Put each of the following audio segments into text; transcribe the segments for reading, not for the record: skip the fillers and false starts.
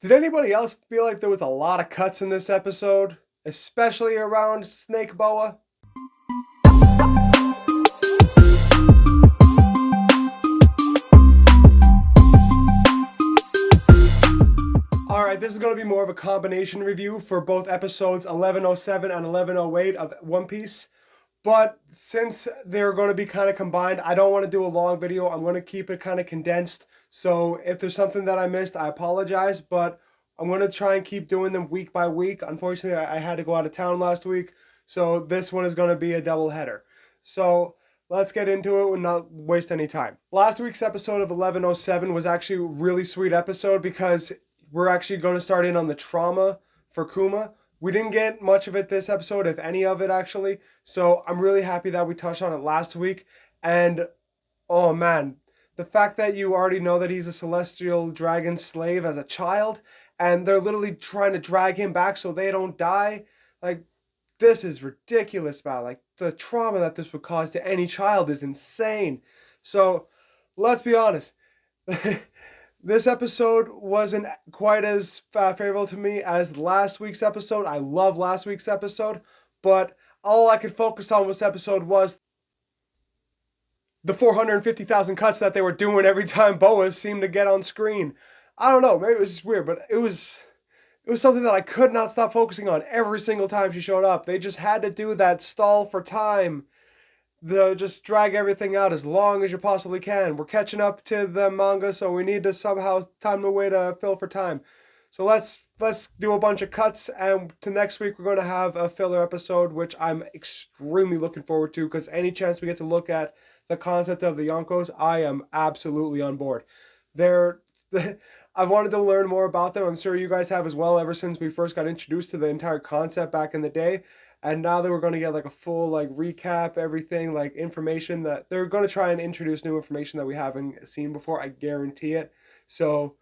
Did anybody else feel like there was a lot of cuts in this episode, especially around Snake Boa? Alright, this is going to be more of a combination review for both episodes 1107 and 1108 of One Piece. But since they're going to be kind of combined, I don't want to do a long video. I'm going to keep it kind of condensed. So if there's something that I missed, I apologize. But I'm going to try and keep doing them week by week. Unfortunately, I had to go out of town last week. So this one is going to be a double header. So let's get into it and not waste any time. Last week's episode of 1107 was actually a really sweet episode because we're actually going to start in on the trauma for Kuma. We didn't get much of it this episode, if any of it actually. So I'm really happy that we touched on it last week. And oh man, the fact that you already know that he's a celestial dragon slave as a child, and they're literally trying to drag him back so they don't die. Like, this is ridiculous, man. Like, the trauma that this would cause to any child is insane. So let's be honest. This episode wasn't quite as favorable to me as last week's episode. I love last week's episode, but all I could focus on this episode was the 450,000 cuts that they were doing every time Boa seemed to get on screen. I don't know, maybe it was just weird, but it was something that I could not stop focusing on every single time she showed up. They just had to do that stall for time. Just drag everything out as long as you possibly can. We're catching up to the manga, so we need to somehow time the way to fill for time. So let's do a bunch of cuts, and to next week we're going to have a filler episode, which I'm extremely looking forward to, because any chance we get to look at the concept of the Yonkos, I am absolutely on board. They're I wanted to learn more about them. I'm sure you guys have as well, ever since we first got introduced to the entire concept back in the day. And now that we're going to get like a full like recap, everything, like information that they're going to try and introduce new information that we haven't seen before. I guarantee it. So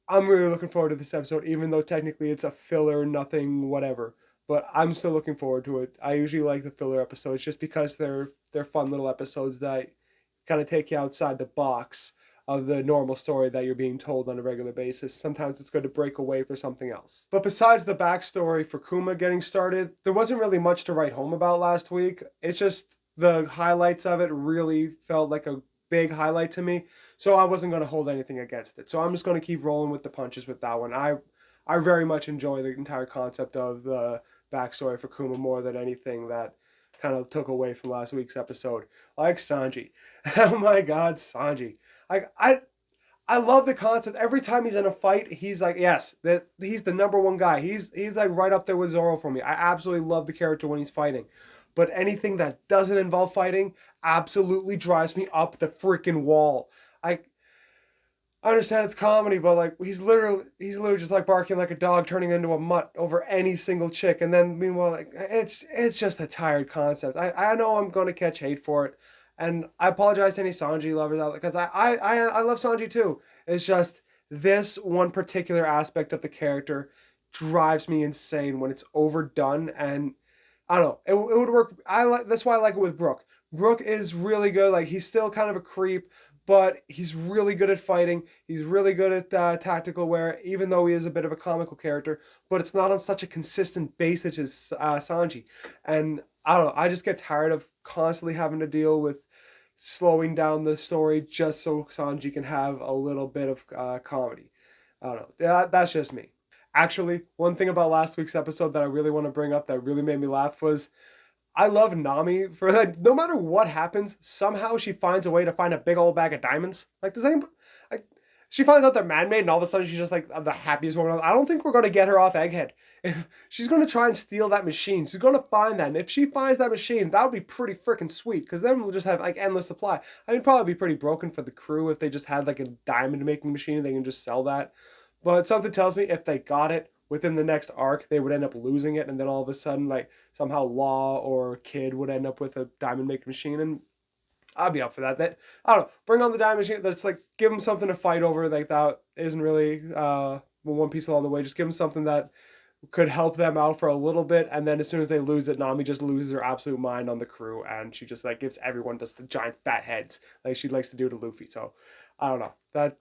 I'm really looking forward to this episode, even though technically it's a filler, nothing, whatever. But I'm still looking forward to it. I usually like the filler episodes just because they're fun little episodes that kind of take you outside the box of the normal story that you're being told on a regular basis. Sometimes it's good to break away for something else. But besides the backstory for Kuma getting started, there wasn't really much to write home about last week. It's just the highlights of it really felt like a big highlight to me. So I wasn't going to hold anything against it. So I'm just going to keep rolling with the punches with that one. I very much enjoy the entire concept of the backstory for Kuma more than anything that kind of took away from last week's episode. Like Sanji. Oh my god, Sanji. Like I love the concept. Every time he's in a fight, he's like, yes, that he's the number one guy. He's like right up there with Zoro for me. I absolutely love the character when he's fighting. But anything that doesn't involve fighting absolutely drives me up the freaking wall. I I understand it's comedy, but like he's literally just like barking like a dog turning into a mutt over any single chick, and then meanwhile like it's just a tired concept. I know I'm gonna catch hate for it, and I apologize to any Sanji lovers out there because I love Sanji too. It's just this one particular aspect of the character drives me insane when it's overdone, and I don't know, it would work. I like that's why I like it with Brook. Brook is really good. Like he's still kind of a creep, but he's really good at fighting. He's really good at tactical wear, even though he is a bit of a comical character. But it's not on such a consistent basis as Sanji. And I don't know. I just get tired of constantly having to deal with slowing down the story just so Sanji can have a little bit of comedy. I don't know. That's just me. Actually, one thing about last week's episode that I really want to bring up that really made me laugh was I love Nami for that. No matter what happens, somehow she finds a way to find a big old bag of diamonds. Like, does anybody like? She finds out they're man-made, and all of a sudden she's just like the happiest woman. I don't think we're gonna get her off Egghead. If she's gonna try and steal that machine, she's gonna find that. And if she finds that machine, that would be pretty freaking sweet. Because then we'll just have like endless supply. I mean, it'd probably be pretty broken for the crew if they just had like a diamond making machine. They can just sell that. But something tells me if they got it within the next arc, they would end up losing it, and then all of a sudden, like somehow Law or Kid would end up with a diamond making machine, and I'd be up for that. That I don't know, bring on the diamond machine. That's like give them something to fight over. Like that isn't really One Piece along the way. Just give them something that could help them out for a little bit, and then as soon as they lose it, Nami just loses her absolute mind on the crew, and she just like gives everyone just the giant fat heads like she likes to do to Luffy. So I don't know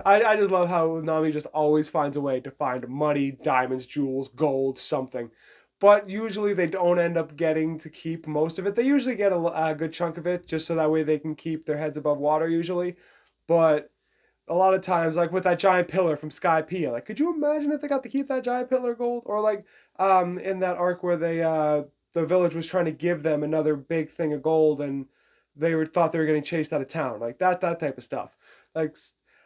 I just love how Nami just always finds a way to find money, diamonds, jewels, gold, something. But usually they don't end up getting to keep most of it. They usually get a good chunk of it just so that way they can keep their heads above water usually. But a lot of times, like with that giant pillar from Sky P, like could you imagine if they got to keep that giant pillar gold? Or like in that arc where the village was trying to give them another big thing of gold and thought they were getting chased out of town. Like that type of stuff. Like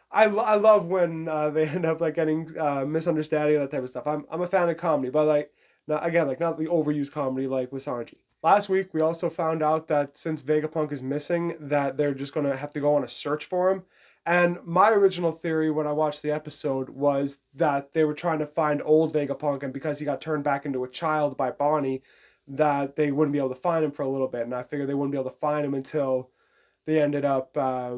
I love when they end up like getting misunderstanding and that type of stuff. I'm a fan of comedy, but like not, again, like not the overused comedy like with Sanji. Last week we also found out that since Vegapunk is missing, that they're just gonna have to go on a search for him. And my original theory when I watched the episode was that they were trying to find old Vegapunk, and because he got turned back into a child by Bonnie, that they wouldn't be able to find him for a little bit. And I figured they wouldn't be able to find him until they ended up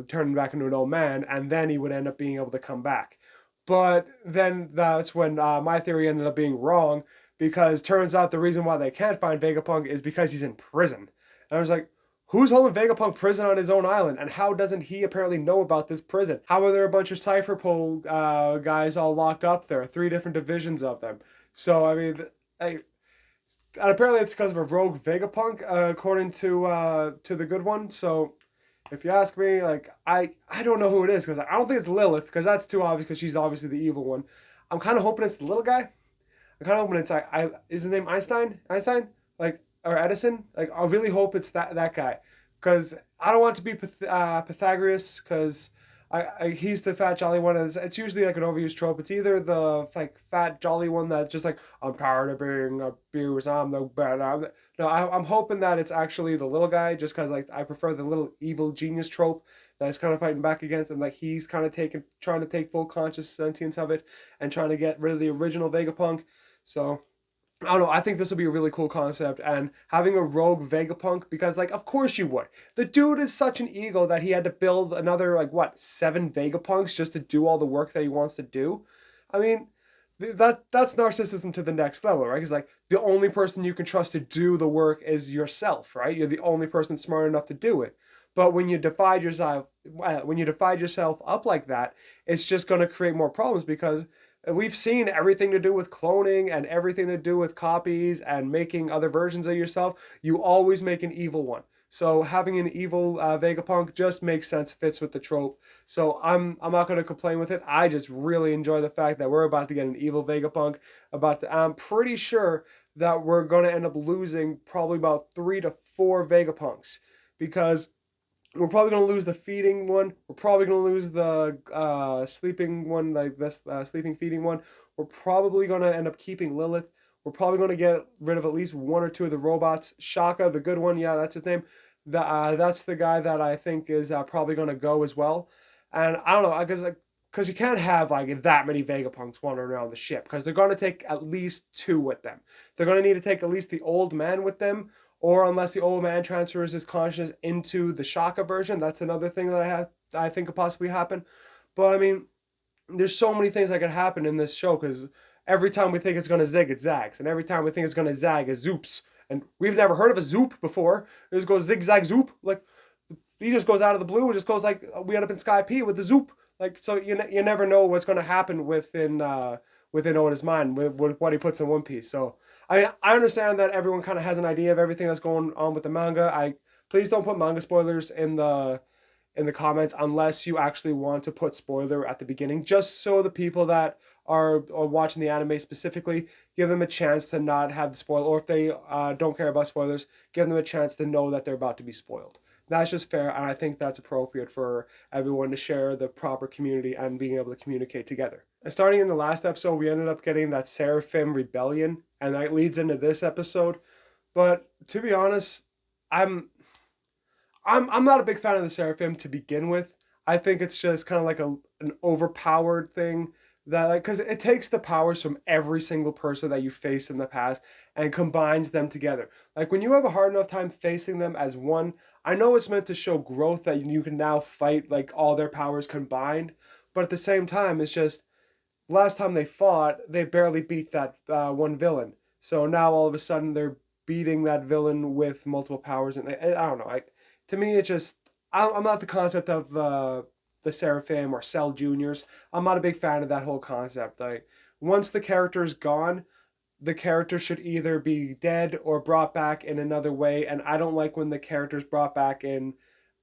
turning back into an old man, and then he would end up being able to come back. But then that's when my theory ended up being wrong, because turns out the reason why they can't find Vegapunk is because he's in prison. And I was like, who's holding Vegapunk prison on his own island, and how doesn't he apparently know about this prison? How are there a bunch of Cypher Pole guys all locked up there? 3 different divisions of them. So I mean, I, and apparently it's because of a rogue Vegapunk, according to the good one. So if you ask me, like I don't know who it is because I don't think it's Lilith because that's too obvious because she's obviously the evil one. I'm kind of hoping it's the little guy. I'm kind of hoping it's I is his name Einstein, like or Edison. Like I really hope it's that guy because I don't want it to be Pythagoras because he's the fat jolly one. And it's usually like an overused trope. It's either the like fat jolly one that just like I'm tired of being abused. I'm the bad. No, I'm hoping that it's actually the little guy, just because like I prefer the little evil genius trope that he's kind of fighting back against, and like he's kind of trying to take full conscious sentience of it, and trying to get rid of the original Vegapunk. So I don't know. I think this would be a really cool concept, and having a rogue Vegapunk, because like of course you would. The dude is such an ego that he had to build another like what 7 Vegapunks just to do all the work that he wants to do. I mean, that's narcissism to the next level, right? Because like the only person you can trust to do the work is yourself, right? You're the only person smart enough to do it. But when you divide yourself up like that, it's just going to create more problems because we've seen everything to do with cloning and everything to do with copies and making other versions of yourself. You always make an evil one. So having an evil Vegapunk just makes sense, fits with the trope. So I'm not going to complain with it. I just really enjoy the fact that we're about to get an evil Vegapunk. I'm pretty sure that we're going to end up losing probably about 3 to 4 Vegapunks because we're probably going to lose the feeding one. We're probably going to lose the sleeping one, like this sleeping feeding one. We're probably going to end up keeping Lilith. We're probably going to get rid of at least 1 or 2 of the robots. Shaka, the good one, yeah, that's his name. That's the guy that I think is probably going to go as well. And I don't know, because you can't have like that many Vegapunks wandering around the ship because they're going to take at least 2 with them. They're going to need to take at least the old man with them, or unless the old man transfers his consciousness into the Shaka version. That's another thing that I think could possibly happen. But I mean, there's so many things that could happen in this show because every time we think it's going to zig, it zags, and every time we think it's going to zag, it zoops. And we've never heard of a zoop before. It just goes zigzag zoop. Like he just goes out of the blue. It just goes like we end up in Sky P with the zoop. Like so, you never know what's going to happen within Oda's mind with what he puts in One Piece. So I mean, I understand that everyone kind of has an idea of everything that's going on with the manga. Please don't put manga spoilers in the comments unless you actually want to put spoiler at the beginning, just so the people that are watching the anime specifically, give them a chance to not have the spoil, or if they don't care about spoilers, give them a chance to know that they're about to be spoiled. That's just fair, and I think that's appropriate for everyone to share the proper community and being able to communicate together. And starting in the last episode, we ended up getting that Seraphim rebellion, and that leads into this episode. But to be honest, I'm I'm not a big fan of the Seraphim to begin with. I think it's just kind of like an overpowered thing that like because it takes the powers from every single person that you faced in the past and combines them together. Like when you have a hard enough time facing them as one, I know it's meant to show growth that you can now fight like all their powers combined, but at the same time, it's just last time they fought, they barely beat that one villain. So now all of a sudden they're beating that villain with multiple powers, and I don't know. To me, it just I'm not the concept of the Seraphim or Cell Juniors. I'm not a big fan of that whole concept. Like once the character is gone, the character should either be dead or brought back in another way, and I don't like when the character's brought back in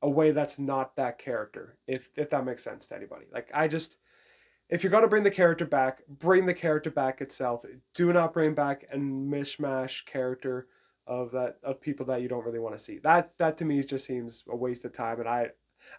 a way that's not that character. If that makes sense to anybody. Like I just if you're gonna bring the character back itself. Do not bring back a mishmash character of people that you don't really want to see. That to me just seems a waste of time. And I,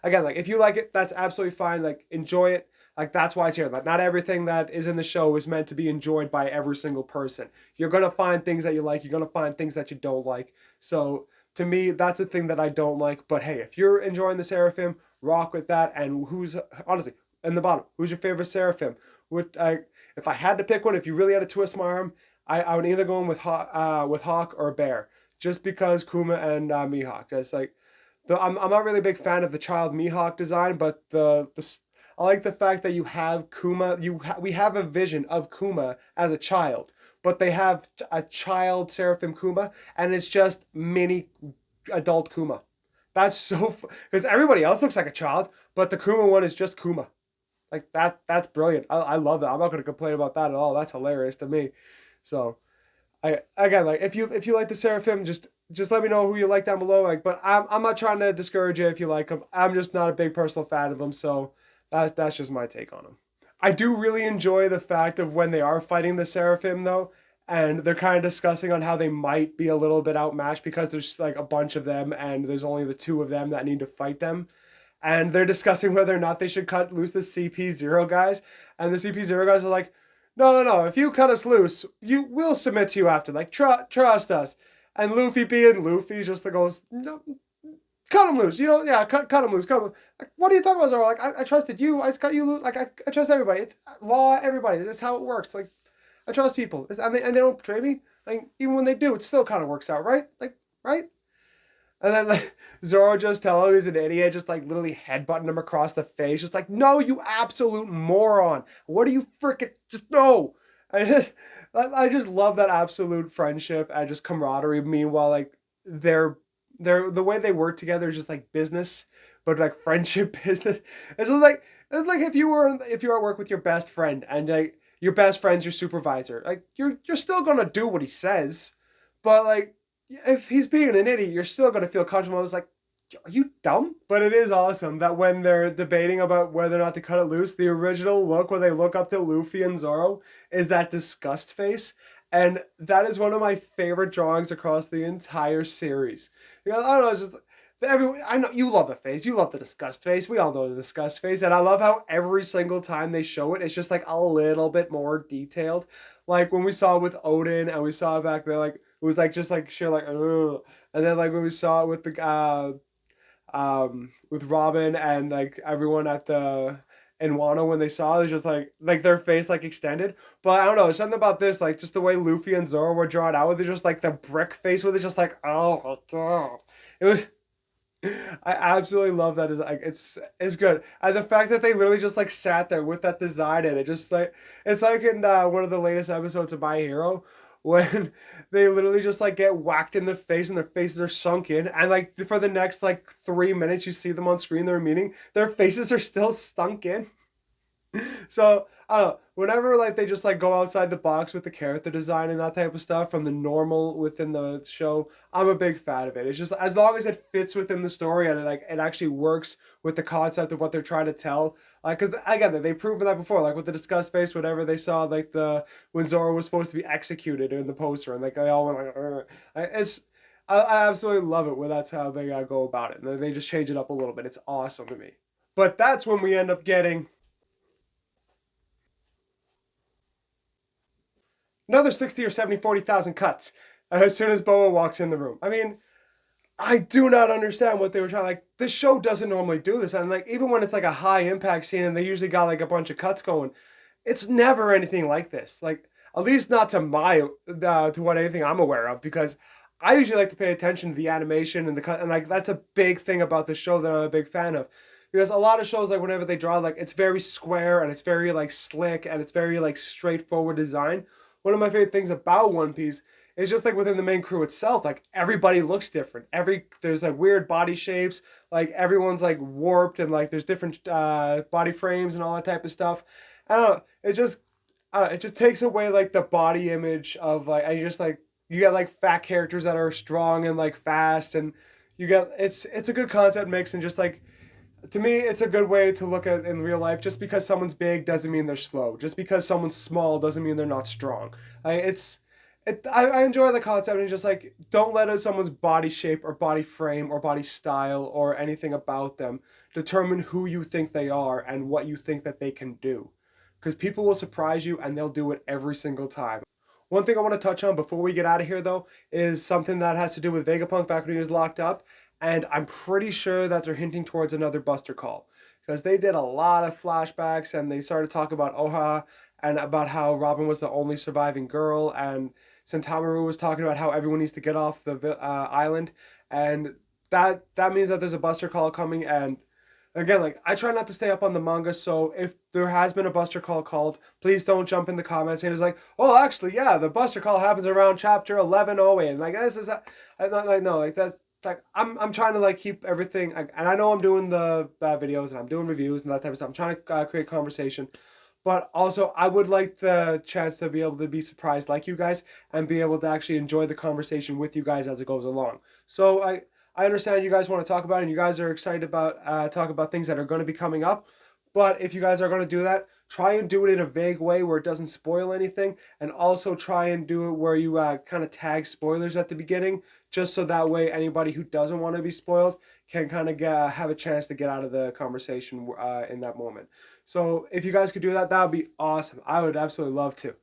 again, like if you like it, that's absolutely fine. Like enjoy it. Like that's why it's here. Like not everything that is in the show is meant to be enjoyed by every single person. You're gonna find things that you like. You're gonna find things that you don't like. So to me, that's a thing that I don't like. But hey, if you're enjoying the Seraphim, rock with that. And who's honestly in the bottom? Who's your favorite Seraphim? If I had to pick one, if you really had to twist my arm, I would either go in with Hawk or Bear, just because Kuma and Mihawk. It's like I'm not really a big fan of the child Mihawk design, but I like the fact that you have Kuma. We have a vision of Kuma as a child, but they have a child Seraphim Kuma, and it's just mini adult Kuma. That's so because everybody else looks like a child, but the Kuma one is just Kuma. Like that's brilliant. I love that. I'm not gonna complain about that at all. That's hilarious to me. So I again like if you like the Seraphim, just let me know who you like down below. Like, but I'm not trying to discourage you if you like them. I'm just not a big personal fan of them. So that's just my take on them. I do really enjoy the fact of when they are fighting the Seraphim though, and they're kind of discussing on how they might be a little bit outmatched because there's like a bunch of them and there's only the two of them that need to fight them. And they're discussing whether or not they should cut loose the CP0 guys. And the CP0 guys are like, no. If you cut us loose, you will submit to you after. Like, trust us. And Luffy being Luffy just goes, no, cut him loose. Yeah, cut him loose. Cut him loose. Like, what are you talking about, Zoro? Like, I trusted you. I cut you loose. Like, I trust everybody. It's law, everybody. This is how it works. Like, I trust people. And they don't betray me. Like, even when they do, it still kind of works out, right? Like, right? And then like Zoro just tell him he's an idiot, just like literally headbutting him across the face, just like, no, you absolute moron. What do you freaking just no? I just love that absolute friendship and just camaraderie. Meanwhile, like they're the way they work together is just like business, but like friendship business. It's like if you're at work with your best friend and like your best friend's your supervisor, like you're still gonna do what he says, but like if he's being an idiot, you're still going to feel comfortable. I was like, are you dumb? But it is awesome that when they're debating about whether or not to cut it loose, the original look when they look up to Luffy and Zoro is that disgust face. And that is one of my favorite drawings across the entire series. Because, I don't know, it's just I know you love the face. You love the disgust face. We all know the disgust face. And I love how every single time they show it, it's just like a little bit more detailed. Like when we saw it with Odin and we saw it back there, like, it was like just like sheer like ugh. And then like when we saw it with the with Robin and like everyone at the in Wano when they saw it, was just like their face like extended. But I don't know, something about this, like just the way Luffy and Zoro were drawn out with it, just like the brick face with it, just like oh my god. It was I absolutely love that. Is like it's good, and the fact that they literally just like sat there with that design in it, just like it's like in one of the latest episodes of My Hero when they literally just like get whacked in the face and their faces are sunk in, and like for the next like 3 minutes you see them on screen, they're meeting, their faces are still stunk in. So I don't know. Whenever like they just like go outside the box with the character design and that type of stuff from the normal within the show, I'm a big fan of it. It's just as long as it fits within the story and it actually works with the concept of what they're trying to tell. Like, cause again, they've proven that before. Like with the disgust face, whatever they saw, like the when Zoro was supposed to be executed in the poster, and like they all went like, "Ugh." It's. I absolutely love it when that's how they go about it, and then they just change it up a little bit. It's awesome to me. But that's when we end up getting another 60 or 70, 40,000 cuts as soon as Boa walks in the room. I mean, I do not understand what they were trying. Like, this show doesn't normally do this. And, like, even when it's like a high impact scene and they usually got like a bunch of cuts going, it's never anything like this. Like, at least not to to what anything I'm aware of, because I usually like to pay attention to the animation and the cut. And, like, that's a big thing about the show that I'm a big fan of. Because a lot of shows, like, whenever they draw, like, it's very square and it's very, like, slick and it's very, like, straightforward design. one of my favorite things about One Piece is just like within the main crew itself, like everybody looks different. There's like weird body shapes, like everyone's like warped and like there's different body frames and all that type of stuff. I don't know. It just takes away like the body image of like, and you just like you get like fat characters that are strong and like fast, and you get it's a good concept mix, and just like to me, it's a good way to look at in real life. Just because someone's big doesn't mean they're slow. Just because someone's small doesn't mean they're not strong. I enjoy the concept, and just like don't let someone's body shape or body frame or body style or anything about them determine who you think they are and what you think that they can do. Because people will surprise you and they'll do it every single time. One thing I want to touch on before we get out of here, though, is something that has to do with Vegapunk back when he was locked up. And I'm pretty sure that they're hinting towards another Buster Call. Because they did a lot of flashbacks and they started talking about Oha and about how Robin was the only surviving girl. And Sentamaru was talking about how everyone needs to get off the island. And that means that there's a Buster Call coming. And again, like I try not to stay up on the manga, so if there has been a Buster Call called, please don't jump in the comments and it's like, oh, actually, yeah, the Buster Call happens around chapter 1108, and like this is, I not like no, like that's like I'm trying to like keep everything, and I know I'm doing the videos and I'm doing reviews and that type of stuff. I'm trying to create conversation, but also I would like the chance to be able to be surprised like you guys and be able to actually enjoy the conversation with you guys as it goes along. So I understand you guys want to talk about it and you guys are excited about talk about things that are going to be coming up. But if you guys are going to do that, try and do it in a vague way where it doesn't spoil anything. And also try and do it where you kind of tag spoilers at the beginning, just so that way anybody who doesn't want to be spoiled can kind of have a chance to get out of the conversation in that moment. So if you guys could do that, that would be awesome. I would absolutely love to.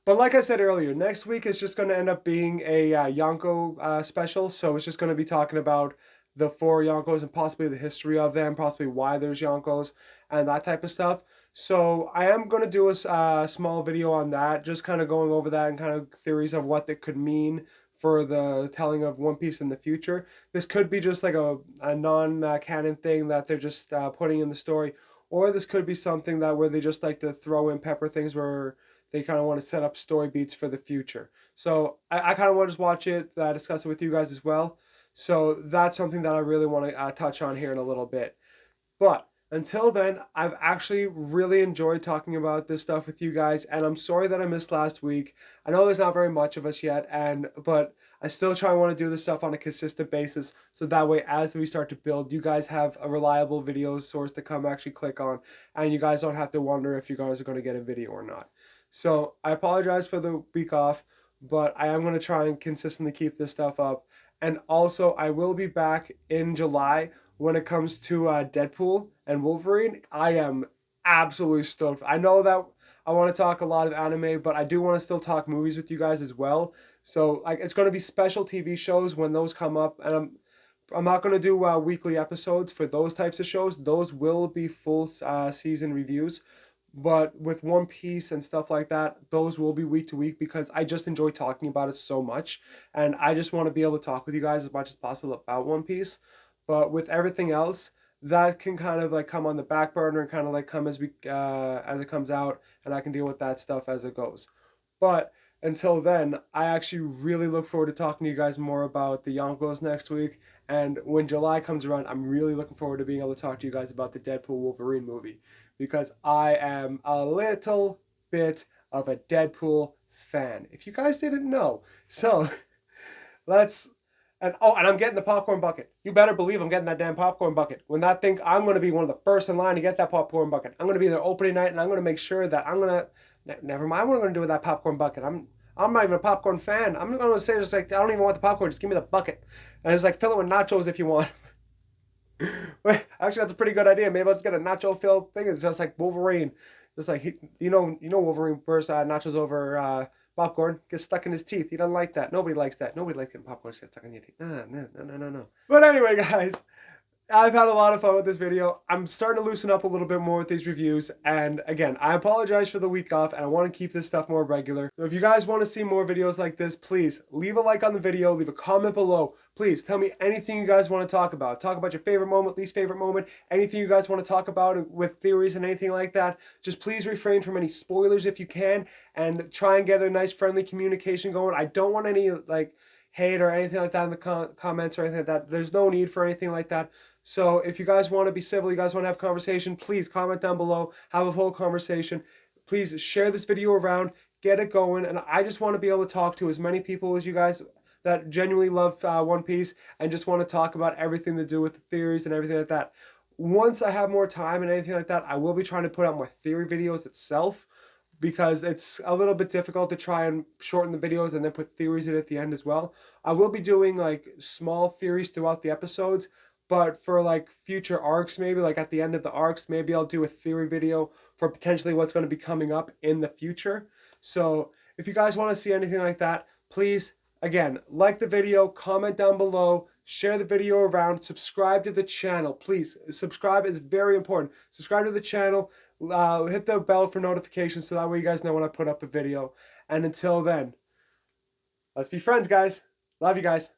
But like I said earlier, next week is just going to end up being a Yonko special. So it's just going to be talking about the four Yonkos and possibly the history of them, possibly why there's Yonkos and that type of stuff. So I am going to do a small video on that, just kind of going over that and kind of theories of what it could mean for the telling of One Piece in the future. This could be just like a non-canon thing that they're just putting in the story, or this could be something that where they just like to throw in pepper things where they kind of want to set up story beats for the future. So I kind of want to just watch it, discuss it with you guys as well. So that's something that I really want to touch on here in a little bit. But until then, I've actually really enjoyed talking about this stuff with you guys, and I'm sorry that I missed last week. I know there's not very much of us yet, but I still try and want to do this stuff on a consistent basis, so that way as we start to build, you guys have a reliable video source to come actually click on, and you guys don't have to wonder if you guys are going to get a video or not. So I apologize for the week off, but I am going to try and consistently keep this stuff up. And also, I will be back in July when it comes to Deadpool and Wolverine. I am absolutely stoked. I know that I want to talk a lot of anime, but I do want to still talk movies with you guys as well. So like, it's going to be special TV shows when those come up, and I'm not going to do weekly episodes for those types of shows. Those will be full season reviews. But with One Piece and stuff like that, those will be week to week because I just enjoy talking about it so much. And I just want to be able to talk with you guys as much as possible about One Piece. But with everything else, that can kind of like come on the back burner and kind of like come as it comes out, and I can deal with that stuff as it goes. But until then, I actually really look forward to talking to you guys more about the Yonkos next week. And when July comes around, I'm really looking forward to being able to talk to you guys about the Deadpool Wolverine movie, because I am a little bit of a Deadpool fan, if you guys didn't know. So let's and I'm getting the popcorn bucket. You better believe I'm getting that damn popcorn bucket. When that thing, I'm going to be one of the first in line to get that popcorn bucket. I'm going to be there opening night, and I'm going to make sure that I'm going to never mind what I'm going to do with that popcorn bucket. I'm not even a popcorn fan. I'm going to say just like, I don't even want the popcorn, just give me the bucket. And it's like, fill it with nachos if you want. Wait, actually, that's a pretty good idea. Maybe I'll just get a nacho filled thing. It's just like Wolverine. Just like, Wolverine bursts nachos over popcorn, gets stuck in his teeth. He doesn't like that. Nobody likes that. Nobody likes getting popcorn get stuck in your teeth. No. But anyway, guys, I've had a lot of fun with this video. I'm starting to loosen up a little bit more with these reviews. And again, I apologize for the week off and I want to keep this stuff more regular. So if you guys want to see more videos like this, please leave a like on the video, leave a comment below. Please tell me anything you guys want to talk about. Talk about your favorite moment, least favorite moment, anything you guys want to talk about with theories and anything like that. Just please refrain from any spoilers if you can and try and get a nice friendly communication going. I don't want any like hate or anything like that in the comments or anything like that. There's no need for anything like that. So if you guys want to be civil, you guys want to have conversation, please comment down below, have a whole conversation. Please share this video around, get it going, and I just want to be able to talk to as many people as you guys that genuinely love One Piece and just want to talk about everything to do with the theories and everything like that. Once I have more time and anything like that, I will be trying to put out more theory videos itself, because it's a little bit difficult to try and shorten the videos and then put theories in at the end as well. I will be doing like small theories throughout the episodes, but for like future arcs, maybe like at the end of the arcs, maybe I'll do a theory video for potentially what's going to be coming up in the future. So if you guys want to see anything like that, please, again, like the video, comment down below, share the video around, subscribe to the channel. Please, subscribe is very important. Subscribe to the channel. Hit the bell for notifications so that way you guys know when I put up a video. And until then, let's be friends, guys. Love you guys.